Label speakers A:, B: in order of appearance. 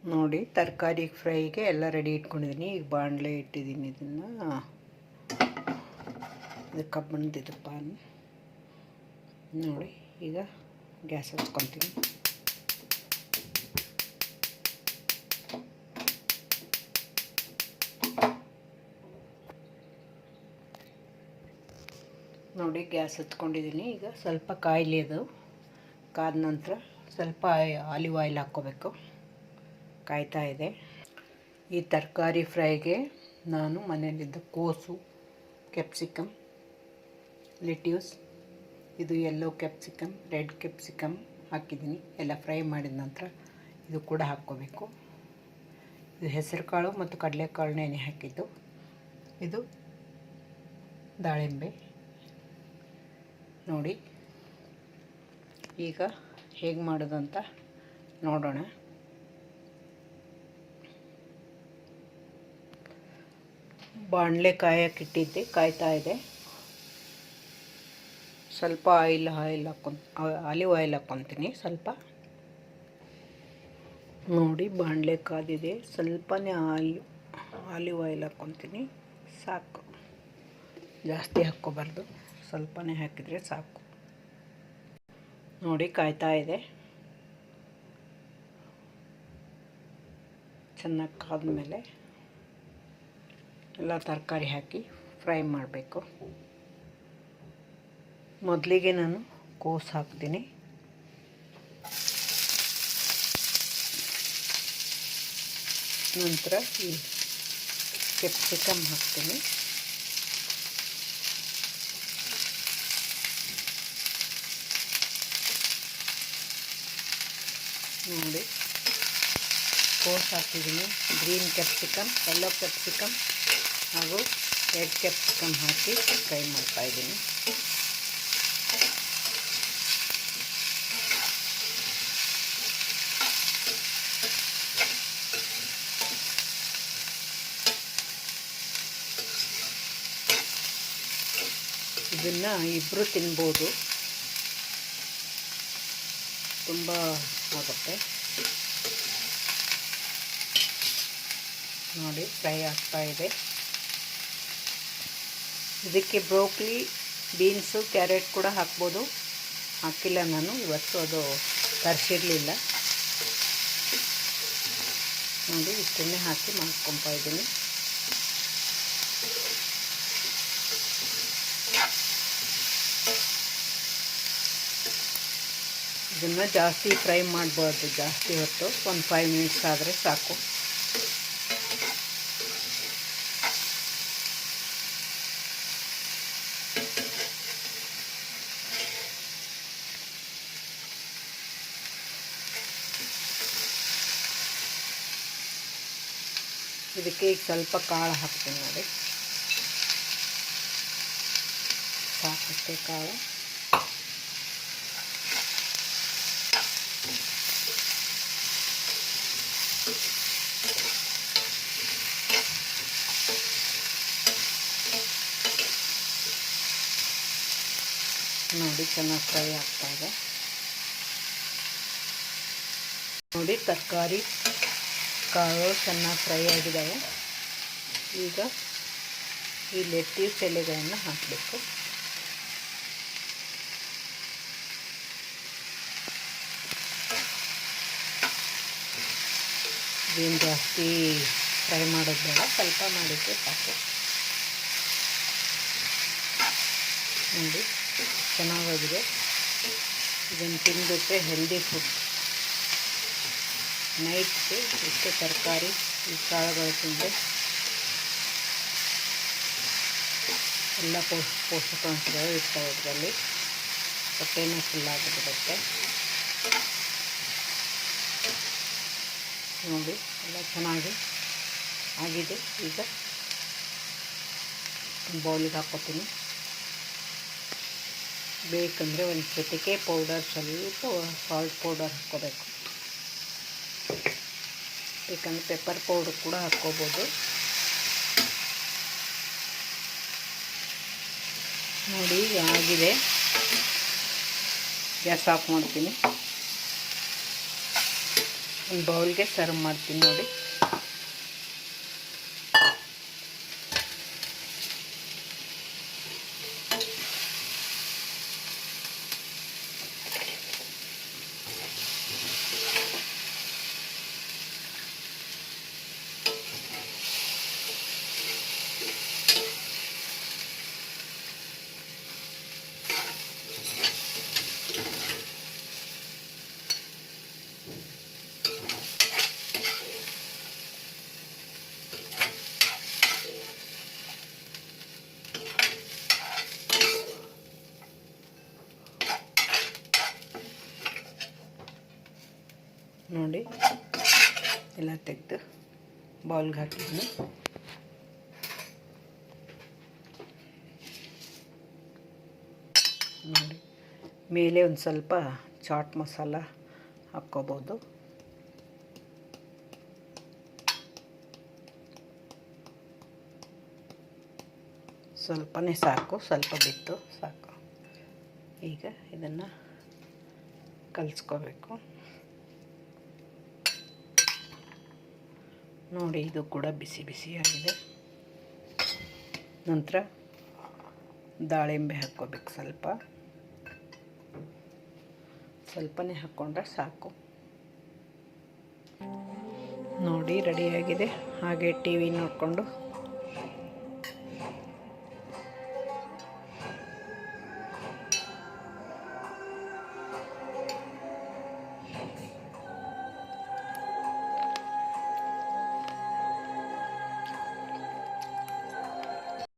A: ನೋಡಿ ತರಕಾರಿ ಫ್ರೈಗೆ ಎಲ್ಲ ರೆಡಿ ಇಟ್ಕೊಂಡಿದ್ದೀನಿ. ಈಗ ಬಾಣಲೆ ಇಟ್ಟಿದ್ದೀನಿ. ಇದನ್ನು ಇದು ಕಬ್ಬಣದಿದ್ದು ಪಾನ್. ನೋಡಿ ಈಗ ಗ್ಯಾಸ್ ಹಚ್ಕೊತೀನಿ. ನೋಡಿ ಗ್ಯಾಸ್ ಹಚ್ಕೊಂಡಿದ್ದೀನಿ. ಈಗ ಸ್ವಲ್ಪ ಕಾಯಿಲೆ ಅದು ಕಾದ ನಂತರ ಸ್ವಲ್ಪ ಆಲಿವ್ ಆಯಿಲ್ ಹಾಕ್ಕೋಬೇಕು. ಕಾಯ್ತಾ ಇದೆ. ಈ ತರಕಾರಿ ಫ್ರೈಗೆ ನಾನು ಮನೆಯಲ್ಲಿದ್ದ ಕೋಸು, ಕ್ಯಾಪ್ಸಿಕಮ್, ಲೆಟ್ಯೂಸ್, ಇದು ಯೆಲ್ಲೋ ಕ್ಯಾಪ್ಸಿಕಮ್, ರೆಡ್ ಕ್ಯಾಪ್ಸಿಕಮ್ ಹಾಕಿದ್ದೀನಿ. ಎಲ್ಲ ಫ್ರೈ ಮಾಡಿದ ನಂತರ ಇದು ಕೂಡ ಹಾಕ್ಕೋಬೇಕು. ಇದು ಹೆಸರು ಕಾಳು ಮತ್ತು ಕಡಲೆಕಾಳು ನೆನೆ ಹಾಕಿದ್ದು. ಇದು ದಾಳಿಂಬೆ. ನೋಡಿ ಈಗ ಹೇಗೆ ಮಾಡೋದಂತ ನೋಡೋಣ. ಬಾಣಲೆ ಕಾಯಕ್ಕಿಟ್ಟಿದ್ದೆ, ಕಾಯ್ತಾ ಇದೆ. ಸ್ವಲ್ಪ ಆಲಿವ್ ಆಯಿಲ್ ಹಾಕ್ಕೊತೀನಿ ಸ್ವಲ್ಪ. ನೋಡಿ ಬಾಣಲೆ ಕಾದಿದೆ. ಸ್ವಲ್ಪನೇ ಆಲಿವ್ ಆಯಿಲ್ ಹಾಕ್ಕೊತೀನಿ. ಸಾಕು, ಜಾಸ್ತಿ ಹಾಕ್ಕೋಬಾರ್ದು, ಸ್ವಲ್ಪನೇ ಹಾಕಿದರೆ ಸಾಕು. ನೋಡಿ ಕಾಯ್ತಾ ಇದೆ. ಚೆನ್ನಾಗಿ ಕಾದ್ಮೇಲೆ ಎಲ್ಲ ತರಕಾರಿ ಹಾಕಿ ಫ್ರೈ ಮಾಡಬೇಕು. ಮೊದಲಿಗೆ ನಾನು ಕೋಸು ಹಾಕ್ತೀನಿ. ನಂತರ ಈ ಕ್ಯಾಪ್ಸಿಕಮ್ ಹಾಕ್ತೀನಿ. ನೋಡಿ ಕೋಸು ಹಾಕಿದ್ದೀನಿ. ಗ್ರೀನ್ ಕ್ಯಾಪ್ಸಿಕಮ್, ಯೆಲ್ಲೋ ಕ್ಯಾಪ್ಸಿಕಮ್ ಹಾಗೂ ರೆಡ್ ಕ್ಯಾಪ್ಸಿಕಮ್ ಹಾಕಿ ಫ್ರೈ ಮಾಡ್ತಾಯಿದ್ದೀನಿ. ಇದನ್ನು ಇಬ್ಬರು ತಿನ್ಬೋದು, ತುಂಬ ಆಗುತ್ತೆ. ನೋಡಿ ಫ್ರೈ ಆಗ್ತಾ ಇದೆ. ಇದಕ್ಕೆ ಬ್ರೋಕ್ಲಿ, ಬೀನ್ಸು, ಕ್ಯಾರೆಟ್ ಕೂಡ ಹಾಕ್ಬೋದು. ಹಾಕಿಲ್ಲ ನಾನು ಇವತ್ತು, ಅದು ತರಿಸಿರಲಿಲ್ಲ. ನೋಡಿ ಇಷ್ಟನ್ನೇ ಹಾಕಿ ಮಾಡ್ಕೊತಾ ಇದ್ದೀನಿ. ಇದನ್ನು ಜಾಸ್ತಿ ಫ್ರೈ ಮಾಡಬಾರ್ದು, ಜಾಸ್ತಿ ಹೊತ್ತು, ಒಂದು 5 ಮಿನಿಟ್ಸ್ ಆದರೆ ಸಾಕು. ಇದಕ್ಕೆ ಈಗ ಸ್ವಲ್ಪ ಕಾಳು ಹಾಕ್ತೀನಿ. ನೋಡಿ ಸಾಕಷ್ಟೇ ಕಾಳು. ನೋಡಿ ಚೆನ್ನಾಗಿ ಫ್ರೈ ಆಗ್ತಾ ಇದೆ. ನೋಡಿ ತರಕಾರಿ ಕಾಳು ಚೆನ್ನಾಗಿ ಫ್ರೈ ಆಗಿದ್ದಾವೆ. ಈಗ ಈ ಲೆಟ್ಯೂಸ್ ಎಲೆಗಳನ್ನು ಹಾಕಬೇಕು. ಇದೇನು ಜಾಸ್ತಿ ಫ್ರೈ ಮಾಡೋದು ಬೇಡ, ಸ್ವಲ್ಪ ಮಾಡಿದರೆ ಸಾಕು. ನೋಡಿ ಚೆನ್ನಾಗಾಗಿದೆ. ಇದನ್ನು ತಿಂದುಬಿಟ್ರೆ ಹೆಲ್ದಿ ಫುಡ್. ನೈಟ್ಗೆ ಇಷ್ಟು ತರಕಾರಿ, ಈ ಕಾಳುಗಳು ತಿಂದರೆ ಎಲ್ಲ ಪೋಷಕಾಂಶಗಳು ಇರ್ತವೆ. ಇದರಲ್ಲಿ ಹೊಟ್ಟೆನೂ ಫುಲ್ಲಾಗಿಬಿಡುತ್ತೆ. ನೋಡಿ ಎಲ್ಲ ಚೆನ್ನಾಗಿ ಆಗಿದೆ. ಈಗ ಬೌಲಿಗೆ ಹಾಕ್ಕೊತೀನಿ. ಬೇಕಂದರೆ ಒಂದು ಚಿಟಿಕೆ ಪೌಡರ್, ಸ್ವಲ್ಪ ಸಾಲ್ಟ್ ಪೌಡರ್ ಹಾಕ್ಕೋಬೇಕು. ಬೇಕಂದರೆ ಪೆಪ್ಪರ್ ಪೌಡರ್ ಕೂಡ ಹಾಕ್ಕೋಬೋದು. ನೋಡಿ ಆಗಿದೆ. ಗ್ಯಾಸ್ ಆಫ್ ಮಾಡ್ತೀನಿ. ಒಂದು ಬೌಲ್ಗೆ ಸರ್ವ್ ಮಾಡ್ತೀನಿ ನೋಡಿ. ನೋಡಿ ಎಲ್ಲ ತೆಗೆದು ಬೌಲ್ಗೆ ಹಾಕಿದ್ದೀನಿ. ನೋಡಿ ಮೇಲೆ ಒಂದು ಸ್ವಲ್ಪ ಚಾಟ್ ಮಸಾಲ ಹಾಕ್ಕೋಬೋದು. ಸ್ವಲ್ಪನೇ ಸಾಕು, ಸ್ವಲ್ಪ ಬಿಟ್ಟು ಸಾಕು. ಈಗ ಇದನ್ನು ಕಲಿಸ್ಕೋಬೇಕು. ನೋಡಿ ಇದು ಕೂಡ ಬಿಸಿ ಬಿಸಿಯಾಗಿದೆ. ನಂತರ ದಾಳಿಂಬೆ ಹಾಕ್ಕೋಬೇಕು. ಸ್ವಲ್ಪನೇ ಹಾಕ್ಕೊಂಡ್ರೆ ಸಾಕು. ನೋಡಿ ರೆಡಿಯಾಗಿದೆ. ಹಾಗೆ ಟಿ ವಿ ನೋಡಿಕೊಂಡು